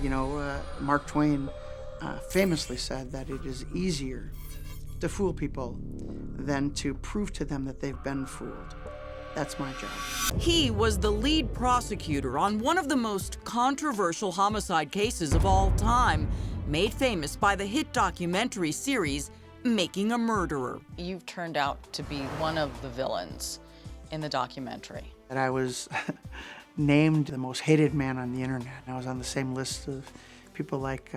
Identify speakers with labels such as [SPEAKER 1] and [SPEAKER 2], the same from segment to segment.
[SPEAKER 1] Mark Twain famously said that it is easier to fool people than to prove to them that they've been fooled. That's my job.
[SPEAKER 2] He was the lead prosecutor on one of the most controversial homicide cases of all time, made famous by the hit documentary series, Making a Murderer.
[SPEAKER 3] You've turned out to be one of the villains in the documentary.
[SPEAKER 1] And I was named the most hated man on the internet. I was on the same list of people like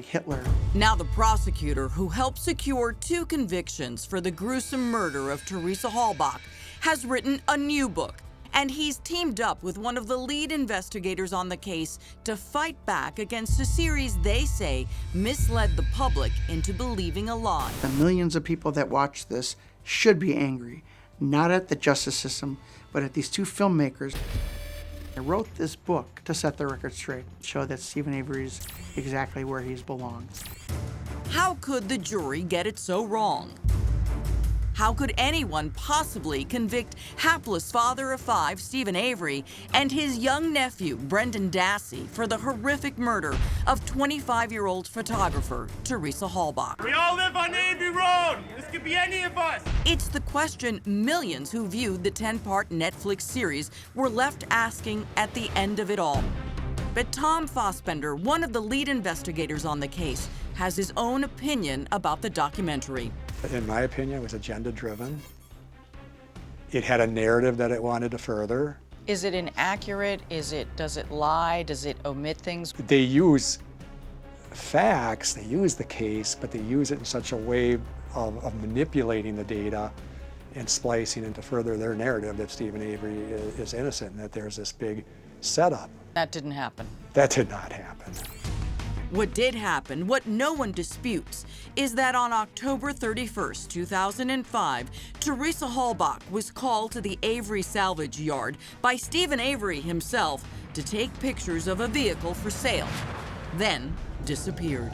[SPEAKER 1] Hitler.
[SPEAKER 2] Now the prosecutor who helped secure 2 convictions for the gruesome murder of Teresa Halbach has written a new book, and he's teamed up with one of the lead investigators on the case to fight back against a series they say misled the public into believing a lie.
[SPEAKER 1] The millions of people that watch this should be angry, not at the justice system, but at these 2 filmmakers. I wrote this book to set the record straight, show that Steven Avery's exactly where he belongs.
[SPEAKER 2] How could the jury get it so wrong? How could anyone possibly convict hapless father of 5, Steven Avery, and his young nephew, Brendan Dassey, for the horrific murder of 25-year-old photographer Teresa Halbach?
[SPEAKER 4] We all live on Avery Road. This could be any of us.
[SPEAKER 2] It's the question millions who viewed the 10-part Netflix series were left asking at the end of it all. But Tom Fassbender, one of the lead investigators on the case, has his own opinion about the documentary.
[SPEAKER 5] In my opinion, it was agenda-driven. It had a narrative that it wanted to further.
[SPEAKER 3] Is it inaccurate? Does it lie? Does it omit things?
[SPEAKER 5] They use facts, they use the case, but they use it in such a way of manipulating the data and splicing into further their narrative that Steven Avery is innocent and that there's this big setup.
[SPEAKER 3] That didn't happen.
[SPEAKER 5] That did not happen.
[SPEAKER 2] What did happen, what no one disputes, is that on October 31st, 2005, Teresa Halbach was called to the Avery salvage yard by Steven Avery himself to take pictures of a vehicle for sale, then disappeared.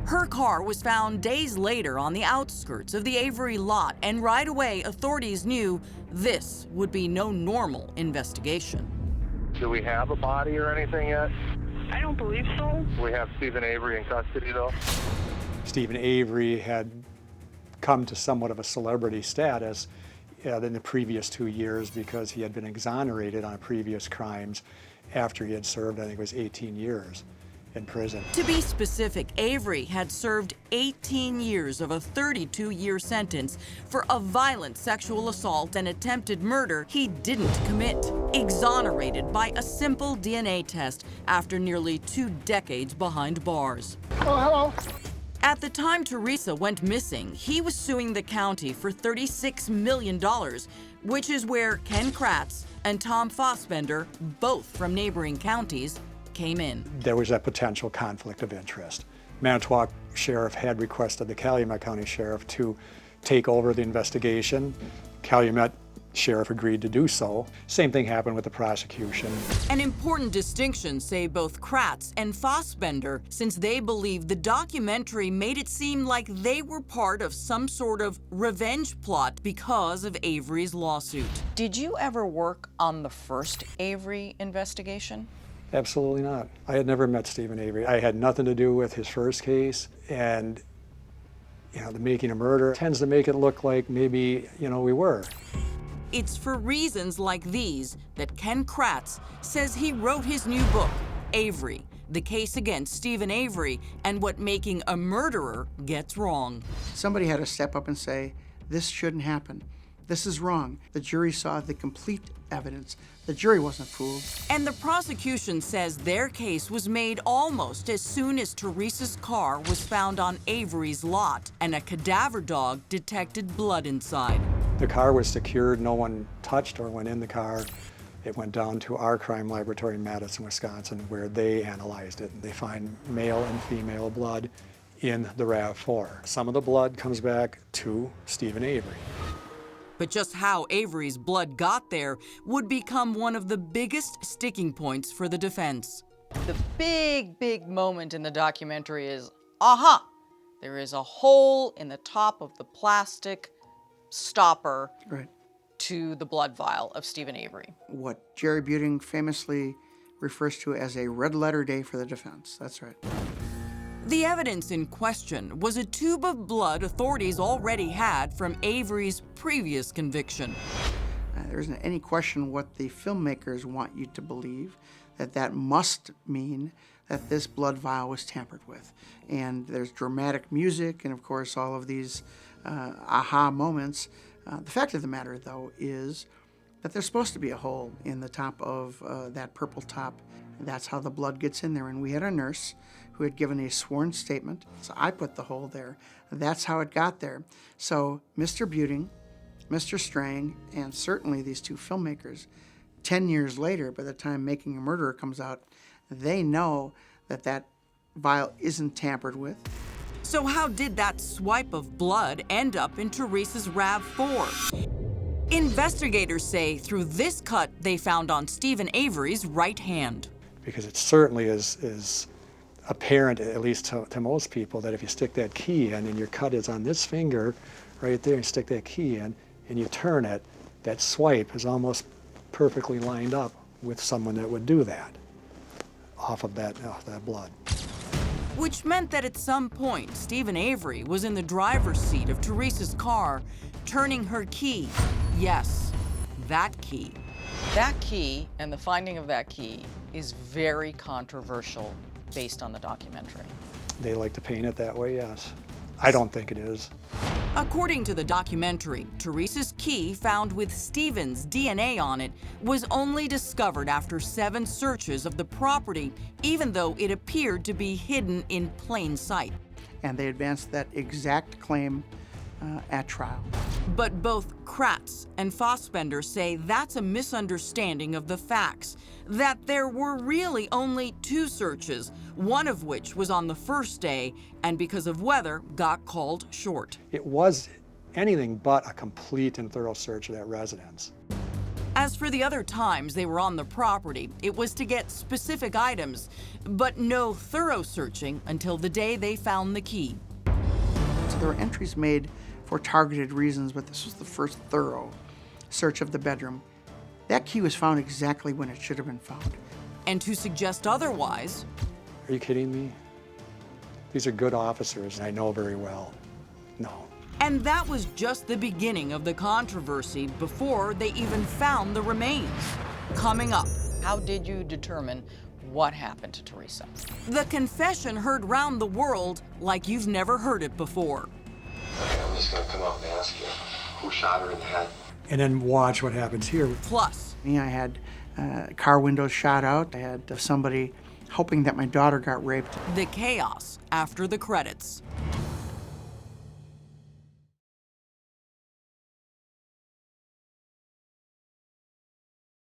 [SPEAKER 2] Her car was found days later on the outskirts of the Avery lot, and right away authorities knew this would be no normal investigation.
[SPEAKER 6] Do we have a body or anything yet?
[SPEAKER 7] I don't believe so.
[SPEAKER 6] We have Steven Avery in custody, though.
[SPEAKER 5] Steven Avery had come to somewhat of a celebrity status in the previous 2 years because he had been exonerated on previous crimes after he had served, I think it was 18 years in prison.
[SPEAKER 2] To be specific, Avery had served 18 years of a 32-year sentence for a violent sexual assault and attempted murder he didn't commit, exonerated by a simple DNA test after nearly 2 decades behind bars.
[SPEAKER 1] Oh, hello.
[SPEAKER 2] At the time Teresa went missing, he was suing the county for $36 million, which is where Ken Kratz and Tom Fassbender, both from neighboring counties, came in.
[SPEAKER 5] There was a potential conflict of interest. Manitowoc Sheriff had requested the Calumet County Sheriff to take over the investigation. Calumet Sheriff agreed to do so. Same thing happened with the prosecution.
[SPEAKER 2] An important distinction, say both Kratz and Fassbender, since they believe the documentary made it seem like they were part of some sort of revenge plot because of Avery's lawsuit.
[SPEAKER 3] Did you ever work on the first Avery investigation?
[SPEAKER 5] Absolutely not. I had never met Steven Avery. I had nothing to do with his first case, and the Making a Murder tends to make it look like maybe, we were.
[SPEAKER 2] It's for reasons like these that Ken Kratz says he wrote his new book, Avery, the case against Steven Avery and what making a murderer gets wrong.
[SPEAKER 1] Somebody had to step up and say, this shouldn't happen. This is wrong. The jury saw the complete evidence. The jury wasn't fooled.
[SPEAKER 2] And the prosecution says their case was made almost as soon as Teresa's car was found on Avery's lot and a cadaver dog detected blood inside.
[SPEAKER 5] The car was secured. No one touched or went in the car. It went down to our crime laboratory in Madison, Wisconsin, where they analyzed it. They find male and female blood in the RAV4. Some of the blood comes back to Steven Avery.
[SPEAKER 2] But just how Avery's blood got there would become one of the biggest sticking points for the defense.
[SPEAKER 3] The big moment in the documentary is, there is a hole in the top of the plastic stopper
[SPEAKER 1] Right.
[SPEAKER 3] to the blood vial of Steven Avery.
[SPEAKER 1] What Jerry Buting famously refers to as a red letter day for the defense. That's right.
[SPEAKER 2] The evidence in question was a tube of blood authorities already had from Avery's previous conviction.
[SPEAKER 1] There isn't any question what the filmmakers want you to believe, that must mean that this blood vial was tampered with. And there's dramatic music and, of course, all of these aha moments. The fact of the matter, though, is that there's supposed to be a hole in the top of that purple top. That's how the blood gets in there. And we had a nurse who had given a sworn statement. So I put the hole there. That's how it got there. So Mr. Buting, Mr. Strang, and certainly these two filmmakers, 10 years later, by the time Making a Murderer comes out, they know that that vial isn't tampered with.
[SPEAKER 2] So how did that swipe of blood end up in Teresa's RAV4? Investigators say through this cut they found on Steven Avery's right hand.
[SPEAKER 5] Because it certainly is apparent, at least to most people, that if you stick that key in and your cut is on this finger right there, and you stick that key in and you turn it, that swipe is almost perfectly lined up with someone that would do that off of that blood.
[SPEAKER 2] Which meant that at some point, Steven Avery was in the driver's seat of Teresa's car, turning her key. Yes, that key.
[SPEAKER 3] That key and the finding of that key is very controversial based on the documentary.
[SPEAKER 5] They like to paint it that way, yes. I don't think it is.
[SPEAKER 2] According to the documentary, Teresa's key, found with Steven's DNA on it, was only discovered after 7 searches of the property, even though it appeared to be hidden in plain sight.
[SPEAKER 1] And they advanced that exact claim at trial.
[SPEAKER 2] But both Kratz and Fassbender say that's a misunderstanding of the facts, that there were really only 2 searches, one of which was on the first day and because of weather got called short.
[SPEAKER 5] It was anything but a complete and thorough search of that residence.
[SPEAKER 2] As for the other times they were on the property, it was to get specific items, but no thorough searching until the day they found the key.
[SPEAKER 1] So there were entries made for targeted reasons, but this was the first thorough search of the bedroom. That key was found exactly when it should have been found.
[SPEAKER 2] And to suggest otherwise...
[SPEAKER 5] Are you kidding me? These are good officers, and I know very well. No.
[SPEAKER 2] And that was just the beginning of the controversy before they even found the remains. Coming up,
[SPEAKER 3] How did you determine what happened to Teresa?
[SPEAKER 2] the confession heard round the world like you've never heard it before.
[SPEAKER 8] Okay, I'm just gonna come up and ask you, who shot her in the head?
[SPEAKER 5] And then watch what happens here.
[SPEAKER 2] Plus,
[SPEAKER 1] I had car windows shot out. I had somebody hoping that my daughter got raped.
[SPEAKER 2] the chaos after the credits.